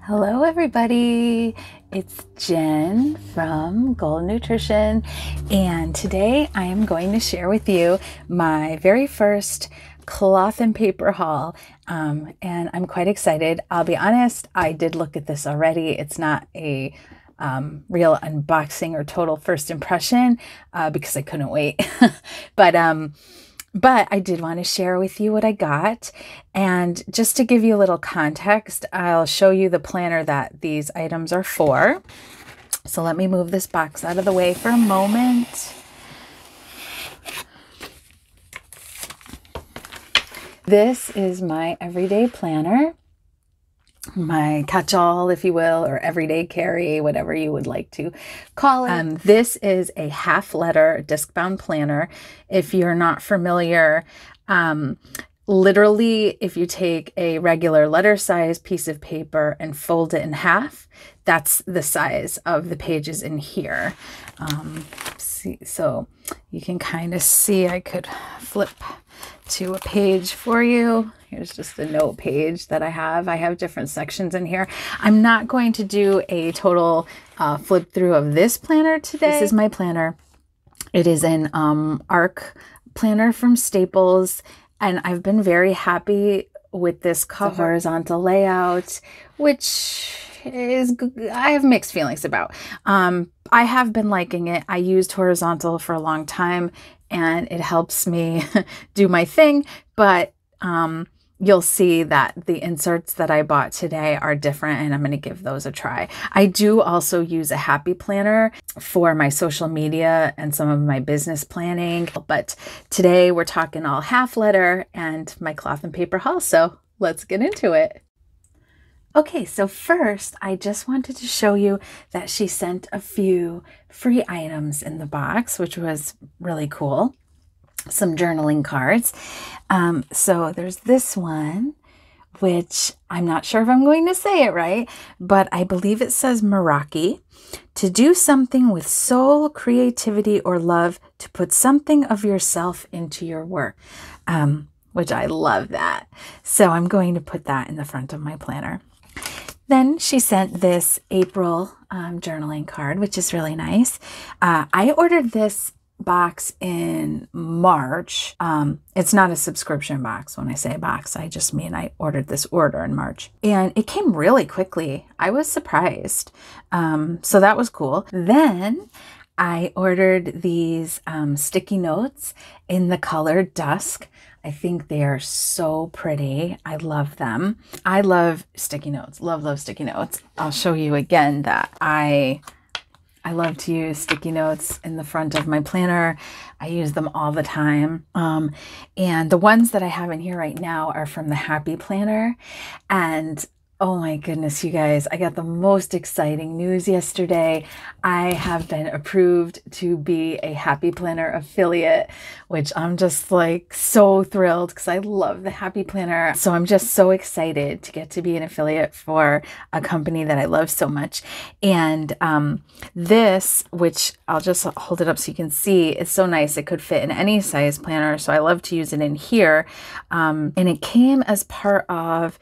Hello everybody, it's Jen from Goal Nutrition, and today I am going to share with you my very first cloth and paper haul, and I'm quite excited. I'll be honest, I did look at this already. It's not a real unboxing or total first impression because I couldn't wait, but I did want to share with you what I got. And just to give you a little context, I'll show you the planner that these items are for. So let me move this box out of the way for a moment. This is my everyday planner, my catch-all, if you will, or everyday carry, whatever you would like to call it. This is a half-letter disc-bound planner. If you're not familiar, literally, if you take a regular letter size piece of paper and fold it in half, that's the size of the pages in here. So you can kind of see, I could flip to a page for you. Here's just the note page that I have. I have different sections in here. I'm not going to do a total flip through of this planner today. This is my planner. It is an ARC planner from Staples, and I've been very happy with this cover. Horizontal layout, which is, I have mixed feelings about. I have been liking it. I used horizontal for a long time and it helps me do my thing, but you'll see that the inserts that I bought today are different, and I'm going to give those a try. I do also use a happy planner for my social media and some of my business planning, but today we're talking all half letter and my cloth and paper haul, so let's get into it. Okay, so first, I just wanted to show you that she sent a few free items in the box, which was really cool. Some journaling cards. So there's this one, which I'm not sure if I'm going to say it right, but I believe it says Meraki. To do something with soul, creativity, or love, to put something of yourself into your work, which I love that. So I'm going to put that in the front of my planner. Then she sent this April journaling card, which is really nice. I ordered this box in March. It's not a subscription box. When I say box, I just mean I ordered this order in March, and it came really quickly. I was surprised. So that was cool. Then I ordered these sticky notes in the color Dusk. I think they are so pretty. I love them. I love sticky notes. Love sticky notes. I'll show you again that I love to use sticky notes in the front of my planner. I use them all the time. And the ones that I have in here right now are from the Happy Planner. And oh my goodness, you guys, I got the most exciting news yesterday. I have been approved to be a Happy Planner affiliate, which I'm just like so thrilled because I love the Happy Planner. So I'm just so excited to get to be an affiliate for a company that I love so much. And this, which I'll just hold it up so you can see, it's so nice. It could fit in any size planner. So I love to use it in here. And it came as part of,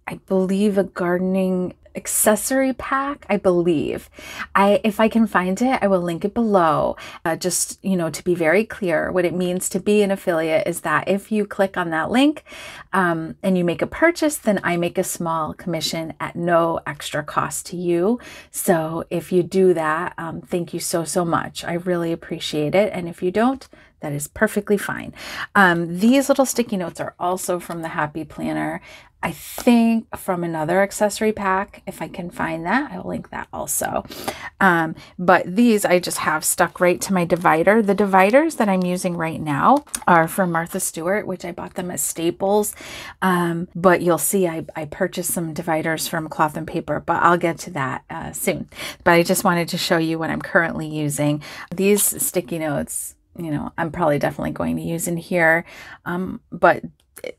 I believe, a gardening accessory pack, I believe. If I can find it, I will link it below. Just, to be very clear, what it means to be an affiliate is that if you click on that link and you make a purchase, then I make a small commission at no extra cost to you. So if you do that, thank you so much. I really appreciate it. And if you don't, that is perfectly fine. These little sticky notes are also from the Happy Planner. I think from another accessory pack. If I can find that, I'll link that also. But these I just have stuck right to my divider. The dividers that I'm using right now are from Martha Stewart, which I bought them at Staples. But you'll see I purchased some dividers from Cloth and Paper, but I'll get to that soon. But I just wanted to show you what I'm currently using. These sticky notes, I'm probably definitely going to use in here. But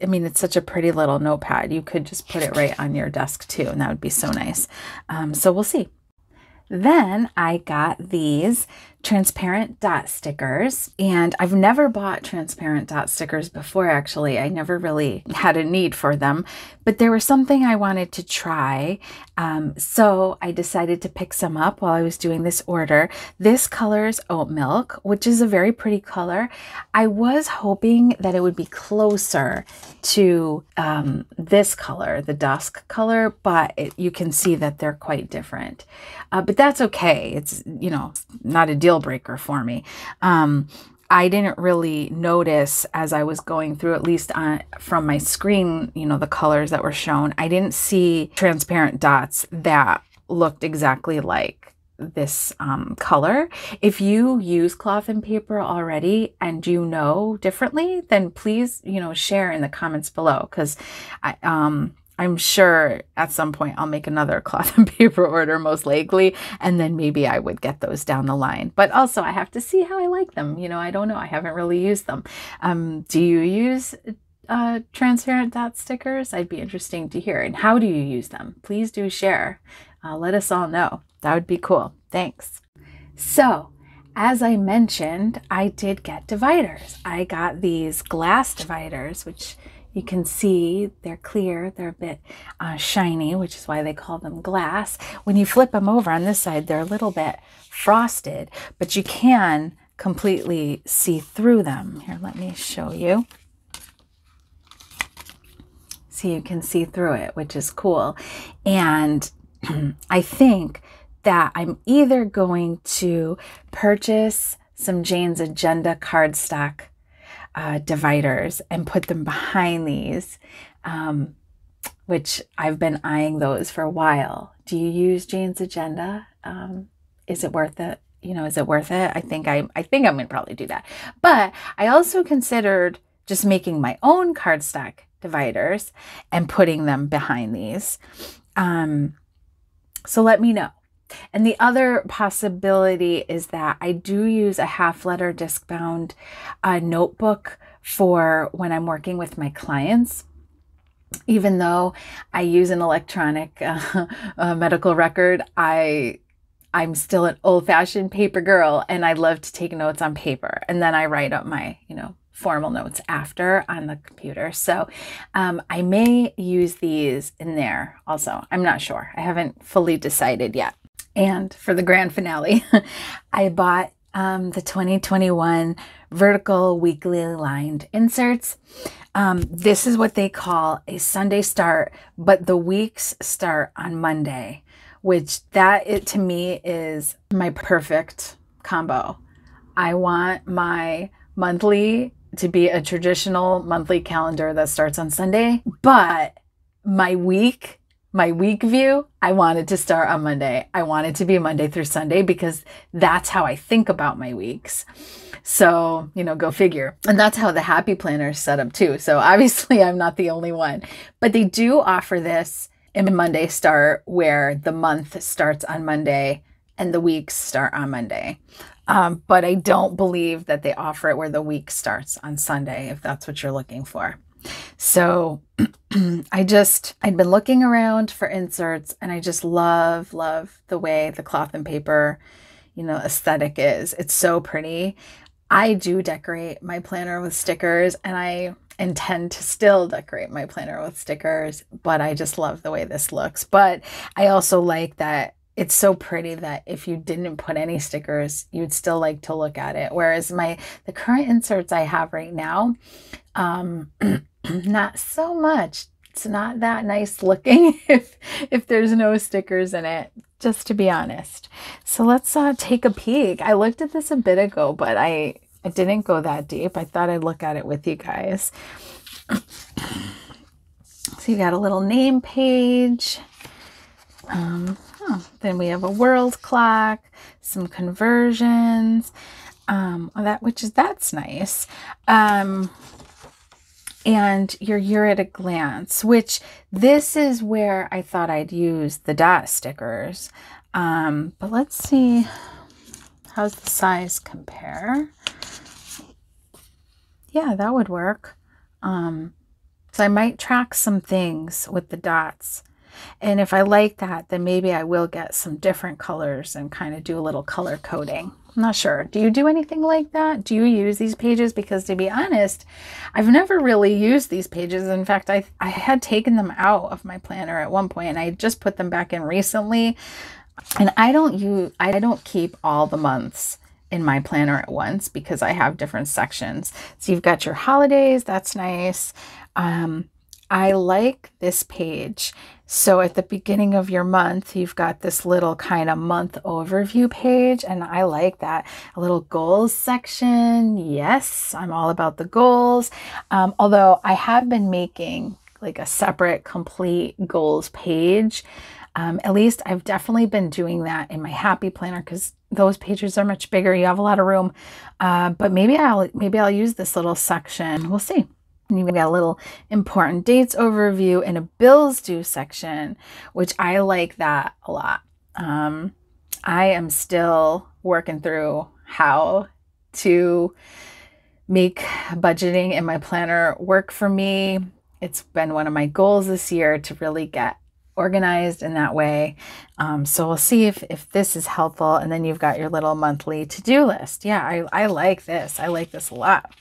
I mean, it's such a pretty little notepad. You could just put it right on your desk too, and that would be so nice. So we'll see. Then I got these transparent dot stickers. And I've never bought transparent dot stickers before, actually. I never really had a need for them, but there was something I wanted to try. So I decided to pick some up while I was doing this order. This color is Oat Milk, which is a very pretty color. I was hoping that it would be closer to this color, the Dusk color, but you can see that they're quite different. But that's okay. It's, you know, not a deal breaker for me. I didn't really notice as I was going through, at least from my screen, you know, the colors that were shown. I didn't see transparent dots that looked exactly like this color. If you use cloth and paper already and you know differently, then please, you know, share in the comments below, because I'm sure at some point I'll make another cloth and paper order, most likely, and then maybe I would get those down the line. But also I have to see how I like them. You know, I don't know. I haven't really used them. Do you use transparent dot stickers? I'd be interesting to hear. And how do you use them? Please do share. Let us all know. That would be cool. Thanks. So, as I mentioned, I did get dividers. I got these glass dividers, which you can see they're clear. They're a bit shiny, which is why they call them glass. When you flip them over on this side, they're a little bit frosted, but you can completely see through them. Here, let me show you. So you can see through it, which is cool. And I think that I'm either going to purchase some Jane's Agenda cardstock dividers and put them behind these, which I've been eyeing those for a while. Do you use Jane's Agenda? Is it worth it? You know, is it worth it? I think I'm gonna probably do that. But I also considered just making my own cardstock dividers and putting them behind these. So let me know. And the other possibility is that I do use a half-letter Discbound notebook for when I'm working with my clients. Even though I use an electronic medical record, I'm still an old-fashioned paper girl, and I love to take notes on paper. And then I write up my, you know, formal notes after on the computer. So I may use these in there also. I'm not sure. I haven't fully decided yet. And for the grand finale, I bought the 2021 vertical weekly lined inserts. This is what they call a Sunday start, but the weeks start on Monday, which to me is my perfect combo. I want my monthly to be a traditional monthly calendar that starts on Sunday, but my week view, I want it to start on Monday. I want it to be Monday through Sunday because that's how I think about my weeks. So, you know, go figure. And that's how the Happy Planner is set up too. So obviously I'm not the only one, but they do offer this in Monday start where the month starts on Monday and the weeks start on Monday. But I don't believe that they offer it where the week starts on Sunday, if that's what you're looking for. So I'd been looking around for inserts, and I just love the way the cloth and paper, you know, aesthetic is. It's so pretty. I do decorate my planner with stickers, and I intend to still decorate my planner with stickers, but I just love the way this looks. But I also like that it's so pretty that if you didn't put any stickers, you'd still like to look at it. Whereas the current inserts I have right now, not so much. It's not that nice looking if there's no stickers in it, just to be honest. So let's take a peek. I looked at this a bit ago, but I didn't go that deep. I thought I'd look at it with you guys. So you got a little name page. Then we have a world clock, some conversions, that's nice. And your year at a glance, which this is where I thought I'd use the dot stickers. But let's see, how's the size compare? Yeah, that would work. So I might track some things with the dots. And if I like that, then maybe I will get some different colors and kind of do a little color coding. I'm not sure. Do you do anything like that? Do you use these pages? Because to be honest, I've never really used these pages. In fact, I had taken them out of my planner at one point and I just put them back in recently. And I don't keep all the months in my planner at once because I have different sections. So you've got your holidays. That's nice. I like this page. So at the beginning of your month, you've got this little kind of month overview page, and I like that. A little goals section. Yes, I'm all about the goals. Although I have been making like a separate complete goals page. At least I've definitely been doing that in my happy planner because those pages are much bigger. You have a lot of room. But maybe I'll use this little section. We'll see. And you've got a little important dates overview and a bills due section, which I like that a lot. I am still working through how to make budgeting in my planner work for me. It's been one of my goals this year to really get organized in that way. So we'll see if this is helpful. And then you've got your little monthly to-do list. Yeah, I like this. I like this a lot.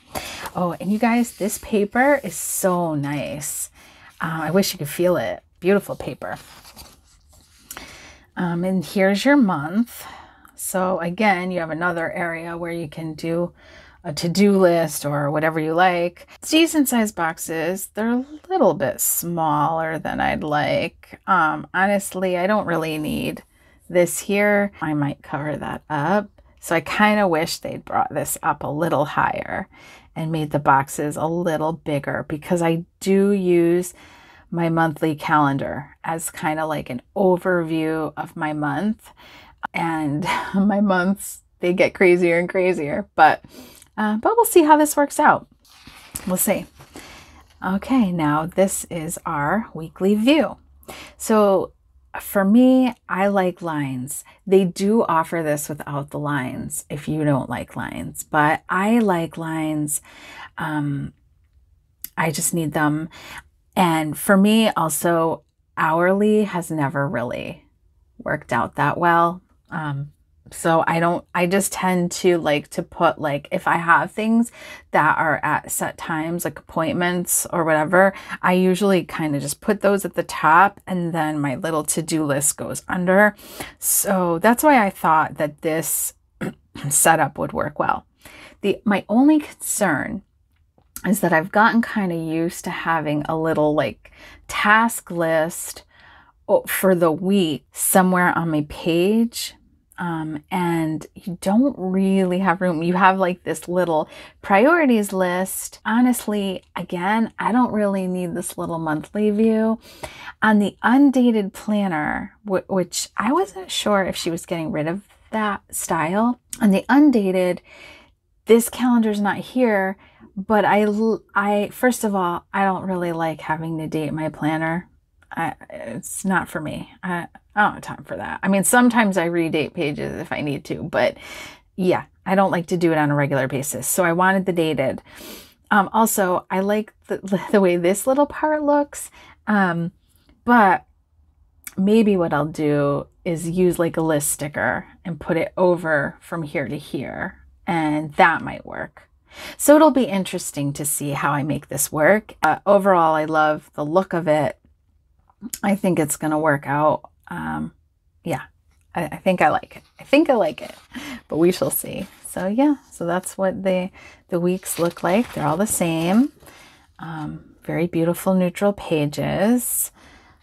Oh, and you guys, this paper is so nice. I wish you could feel it. Beautiful paper. And here's your month. So again, you have another area where you can do a to-do list or whatever you like. Decent sized boxes. They're a little bit smaller than I'd like. Honestly, I don't really need this here. I might cover that up. So I kind of wish they'd brought this up a little higher and made the boxes a little bigger because I do use my monthly calendar as kind of like an overview of my month. And my months, they get crazier and crazier, but we'll see how this works out. We'll see. Okay, now this is our weekly view. So for me, I like lines. They do offer this without the lines if you don't like lines, but I like lines. I just need them. And for me also, hourly has never really worked out that well. So I just tend to like to put like, if I have things that are at set times, like appointments or whatever, I usually kind of just put those at the top and then my little to-do list goes under. So that's why I thought that this setup would work well. My only concern is that I've gotten kind of used to having a little like task list for the week somewhere on my page. And you don't really have room. You have like this little priorities list. Honestly, again, I don't really need this little monthly view. On the undated planner, which I wasn't sure if she was getting rid of that style. On the undated, this calendar's not here, but I first of all, I don't really like having to date my planner. It's not for me. I don't have time for that. I mean, sometimes I redate pages if I need to, but yeah, I don't like to do it on a regular basis. So I wanted the dated. Also, I like the way this little part looks. But maybe what I'll do is use like a list sticker and put it over from here to here, and that might work. So it'll be interesting to see how I make this work. Overall, I love the look of it. I think it's going to work out. Yeah, I think I like it. I think I like it, but we shall see. So yeah, so that's what the weeks look like. They're all the same. Very beautiful neutral pages.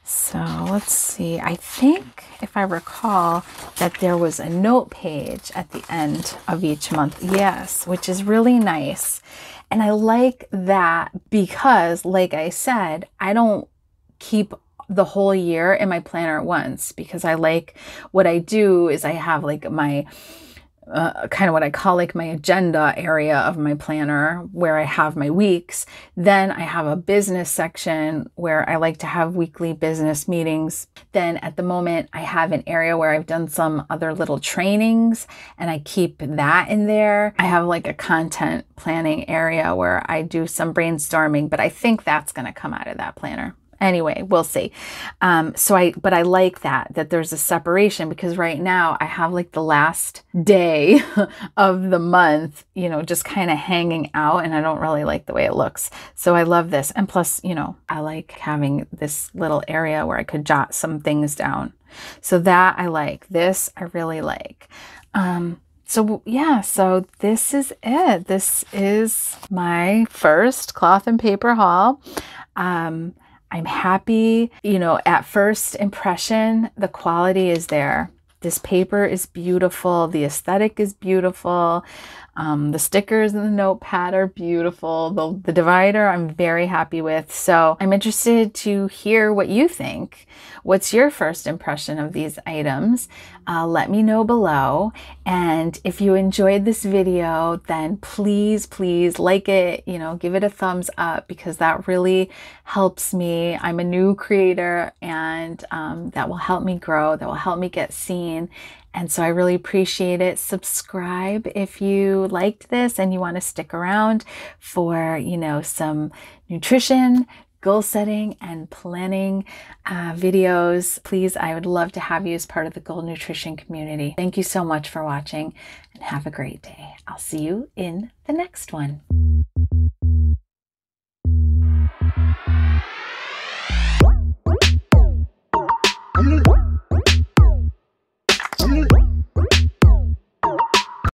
So let's see. I think if I recall that there was a note page at the end of each month. Yes, which is really nice. And I like that because, like I said, I don't keep the whole year in my planner at once, because I like, what I do is I have like my kind of what I call like my agenda area of my planner where I have my weeks. Then I have a business section where I like to have weekly business meetings. Then at the moment I have an area where I've done some other little trainings and I keep that in there. I have like a content planning area where I do some brainstorming, but I think that's going to come out of that planner. Anyway, we'll see. But I like that there's a separation, because right now I have like the last day of the month, you know, just kind of hanging out, and I don't really like the way it looks. So I love this. And plus, you know, I like having this little area where I could jot some things down. So that I like. This I really like. So yeah, so this is it. This is my first cloth and paper haul. I'm happy, you know, at first impression, the quality is there. This paper is beautiful. The aesthetic is beautiful. The stickers and the notepad are beautiful. The divider I'm very happy with. So I'm interested to hear what you think. What's your first impression of these items? Let me know below. And if you enjoyed this video, then please, please like it, you know, give it a thumbs up, because that really helps me. I'm a new creator, and that will help me grow, that will help me get seen. And so I really appreciate it. Subscribe if you liked this and you want to stick around for, you know, some nutrition, goal setting, and planning videos. Please, I would love to have you as part of the Goal Nutrition community. Thank you so much for watching, and have a great day. I'll see you in the next one. Mm-hmm.